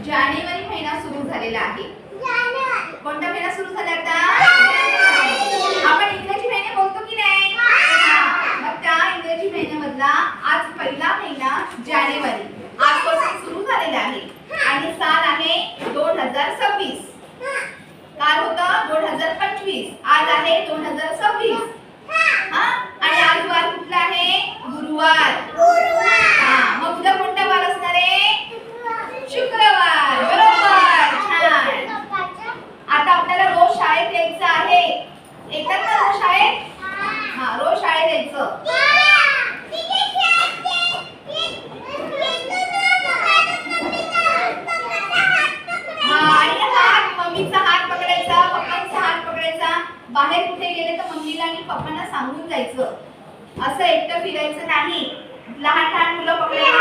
जानेवारी महिना सुरू झालेला आहे. कोणता महिना सुरू झाला आता? आपण इंग्रजी महिने बोलतो की नाही? मग त्या इंग्रजी महिन्यामधला आज पहिला महिना जानेवारी आजपासून सुरू झालेला आहे आणि साल आहे 2026. काल होता 2025, आज आहे 2026. आणि आज वार कुठला आहे? गुरुवार. मग उद्या कोणता वार असणार आहे? शुक्रवार. बरोबर, छान. आता आपल्याला रोज शाळेत यायचं आहे. येतात ना रोज शाळेत? रोज शाळेत यायचं. आणि हात, मम्मीचा हात पकडायचा, पप्पांचा हात पकडायचा. बाहेर कुठे गेले तर मम्मीला आणि पप्पांना सांगून जायचं. असं एकटं फिरायचं नाही. लहान लहान मुलं पकडायला